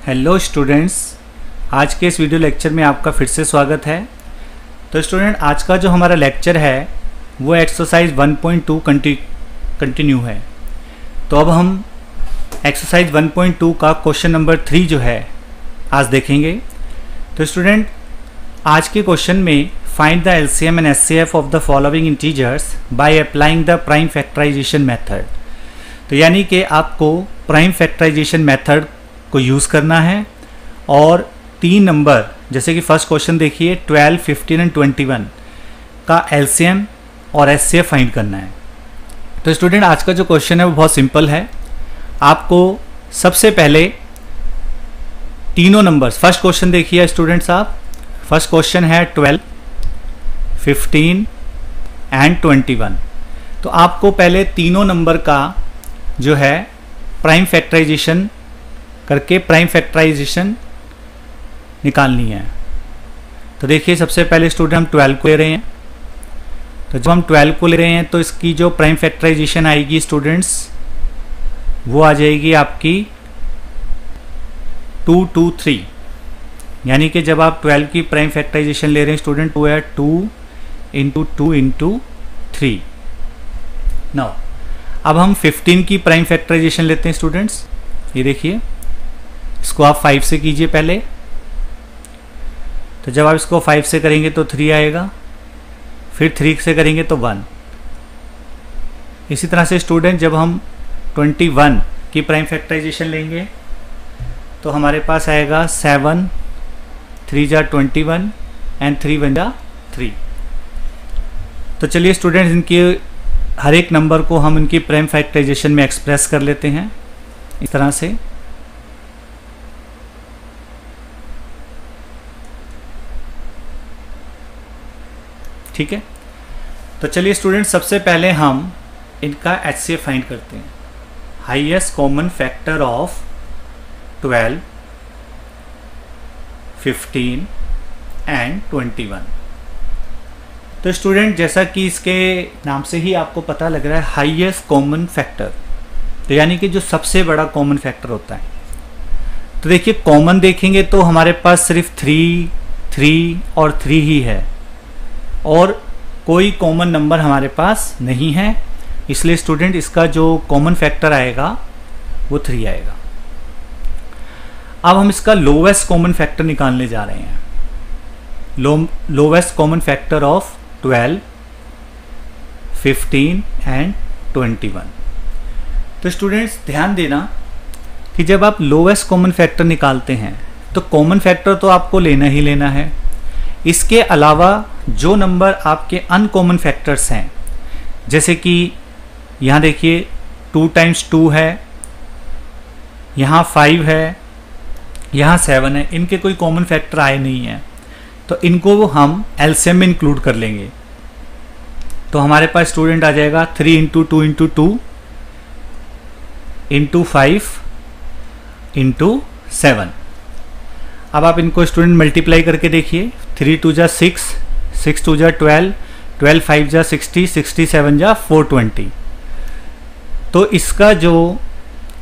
Hello students, आज के इस वीडियो लेक्चर में आपका फिर से स्वागत है। तो स्टूडेंट, आज का जो हमारा लेक्चर है वो एक्सरसाइज 1.2 कंटिन्यू है। तो अब हम एक्सरसाइज 1.2 का क्वेश्चन नंबर 3 जो है आज देखेंगे। तो स्टूडेंट, आज के क्वेश्चन में find the LCM and HCF of the following integers by applying the prime factorization method. तो यानी कि आपको प्राइम फैक्टराइजेशन मेथड को यूज़ करना है और 3 नंबर, जैसे कि फर्स्ट क्वेश्चन देखिए 12, 15 एंड 21 का एलसीएम और एचसीएफ फाइंड करना है। तो स्टूडेंट, आज का जो क्वेश्चन है वो बहुत सिंपल है। आपको सबसे पहले तीनों नंबर्स, फर्स्ट क्वेश्चन देखिए स्टूडेंट्स आप, फर्स्ट क्वेश्चन है 12, 15 एंड 21। तो आपको पहले तीनों नंबर का जो है प्राइम फैक्टराइजेशन करके प्राइम फैक्टराइजेशन निकालनी है। तो देखिए, सबसे पहले स्टूडेंट हम 12 को ले रहे हैं। तो जब हम 12 को ले रहे हैं तो इसकी जो प्राइम फैक्टराइजेशन आएगी स्टूडेंट्स, वो आ जाएगी आपकी 2, 2, 3। यानी कि जब आप 12 की प्राइम फैक्टराइजेशन ले रहे हैं स्टूडेंट, वो है 2 इंटू 2 इंटू 3। नाउ अब हम 15 की प्राइम फैक्टराइजेशन लेते हैं स्टूडेंट्स। ये देखिए, इसको आप 5 से कीजिए पहले। तो जब आप इसको 5 से करेंगे तो 3 आएगा, फिर 3 से करेंगे तो 1। इसी तरह से स्टूडेंट, जब हम 21 की प्राइम फैक्टराइजेशन लेंगे तो हमारे पास आएगा 7, 3 जा 21 एंड 3 1 जा 3। तो चलिए स्टूडेंट्स, इनके हर एक नंबर को हम इनकी प्राइम फैक्टराइजेशन में एक्सप्रेस कर लेते हैं इस तरह से। ठीक है, तो चलिए स्टूडेंट, सबसे पहले हम इनका एचसीएफ फाइंड करते हैं। Highest common factor of 12, 15 and 21। तो स्टूडेंट, जैसा कि इसके नाम से ही आपको पता लग रहा है, हाईएस्ट कॉमन फैक्टर, तो यानी कि जो सबसे बड़ा कॉमन फैक्टर होता है। तो देखिए, कॉमन देखेंगे तो हमारे पास सिर्फ 3, 3 और 3 ही है और कोई कॉमन नंबर हमारे पास नहीं है। इसलिए स्टूडेंट, इसका जो कॉमन फैक्टर आएगा वो 3 आएगा। अब हम इसका लोवेस्ट कॉमन फैक्टर निकालने जा रहे हैं। Lowest common factor of 12, 15 and 21। तो स्टूडेंट्स, ध्यान देना कि जब आप लोवेस्ट कॉमन फैक्टर निकालते हैं तो कॉमन फैक्टर तो आपको लेना ही लेना है। इसके अलावा जो नंबर आपके अनकॉमन फैक्टर्स हैं, जैसे कि यहाँ देखिए 2 टाइम्स 2 है, यहाँ 5 है, यहाँ 7 है, इनके कोई कॉमन फैक्टर आए नहीं है, तो इनको हम एलसीएम में इंक्लूड कर लेंगे। तो हमारे पास स्टूडेंट आ जाएगा 3 इंटू 2 इंटू 2 इंटू 5 इंटू 7। अब आप इनको स्टूडेंट मल्टीप्लाई करके देखिए। 3 2 जा 6, 6 2 जा 12, 12 5 जा 60, 67 जा 420। तो इसका जो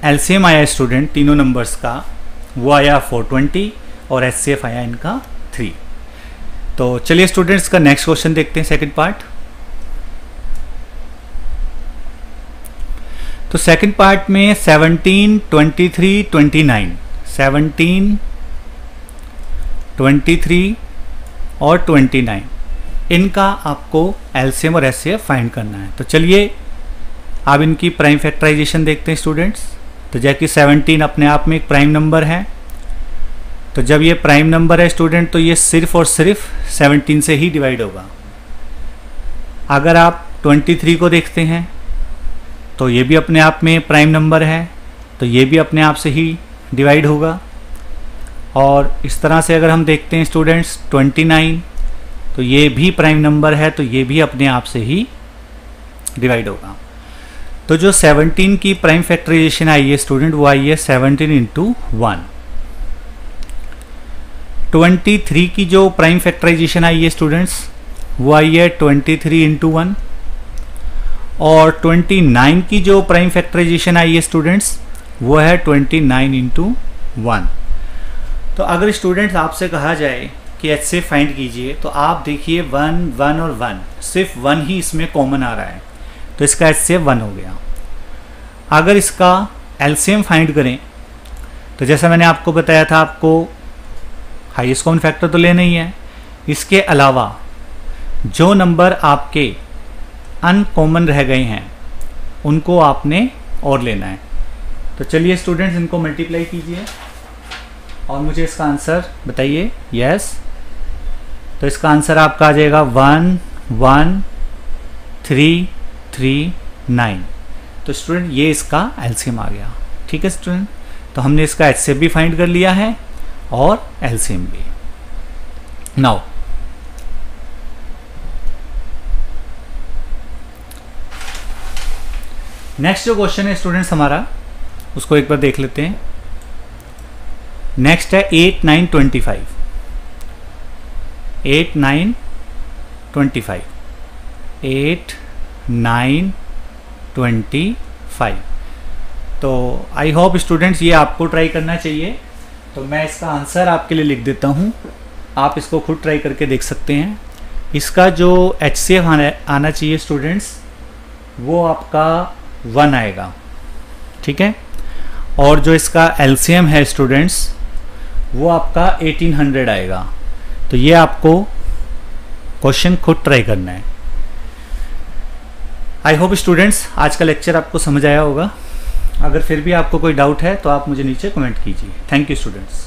एलसीएम आया स्टूडेंट तीनों नंबर्स का, वो आया 420 और एचसीएफ आया इनका 3। तो चलिए स्टूडेंट्स, का नेक्स्ट क्वेश्चन देखते हैं, सेकंड पार्ट। तो सेकंड पार्ट में 17, 23, 29, 17, 23 और 29, इनका आपको एलसीएम और एचसीएफ फाइंड करना है। तो चलिए अब इनकी प्राइम फैक्टराइजेशन देखते हैं स्टूडेंट्स। तो जैसे कि 17 अपने आप में एक प्राइम नंबर है, तो जब ये प्राइम नंबर है स्टूडेंट, तो ये सिर्फ और सिर्फ 17 से ही डिवाइड होगा। अगर आप 23 को देखते हैं तो ये भी अपने आप में प्राइम नंबर है, तो ये भी अपने आप से ही डिवाइड होगा। और इस तरह से अगर हम देखते हैं स्टूडेंट्स 29, तो ये भी प्राइम नंबर है, तो ये भी अपने आप से ही डिवाइड होगा। तो जो 17 की प्राइम फैक्टराइजेशन आई है स्टूडेंट, वो आई है 17 इंटू 1। 23 की जो प्राइम फैक्टराइजेशन आई है स्टूडेंट्स, वो आई है 23 इंटू 1। और 29 की जो प्राइम फैक्टराइजेशन आई है स्टूडेंट्स, वो है 29 इंटू 1। तो अगर स्टूडेंट्स आपसे कहा जाए कि HCF फाइंड कीजिए, तो आप देखिए 1 1 और 1, सिर्फ 1 ही इसमें कॉमन आ रहा है, तो इसका HCF 1 हो गया। अगर इसका LCM फाइंड करें तो जैसा मैंने आपको बताया था, आपको हाईएस्ट कॉमन फैक्टर तो लेना ही है, इसके अलावा जो नंबर आपके अनकॉमन रह गए हैं उनको आपने और लेना है। तो चलिए स्टूडेंट्स, इनको मल्टीप्लाई कीजिए और मुझे इसका आंसर बताइए। यस, तो इसका आंसर आपका आ जाएगा 1 1 3 3 9। तो स्टूडेंट ये इसका एलसीएम आ गया। ठीक है स्टूडेंट, तो हमने इसका एचसीएफ भी फाइंड कर लिया है और एलसीएम भी। नाउ नेक्स्ट जो क्वेश्चन है स्टूडेंट्स हमारा, उसको एक बार देख लेते हैं। नेक्स्ट है 8 9 25। 8 9 25 8 9 25। तो आई होप स्टूडेंट्स ये आपको ट्राई करना चाहिए। तो मैं इसका आंसर आपके लिए लिख देता हूँ, आप इसको खुद ट्राई करके देख सकते हैं। इसका जो HCF आना चाहिए स्टूडेंट्स, वो आपका 1 आएगा। ठीक है, और जो इसका LCM है स्टूडेंट्स, वो आपका 1800 आएगा। तो ये आपको क्वेश्चन खुद ट्राई करना है। आई होप स्टूडेंट्स आज का लेक्चर आपको समझ आया होगा। अगर फिर भी आपको कोई डाउट है तो आप मुझे नीचे कमेंट कीजिए। Thank you students.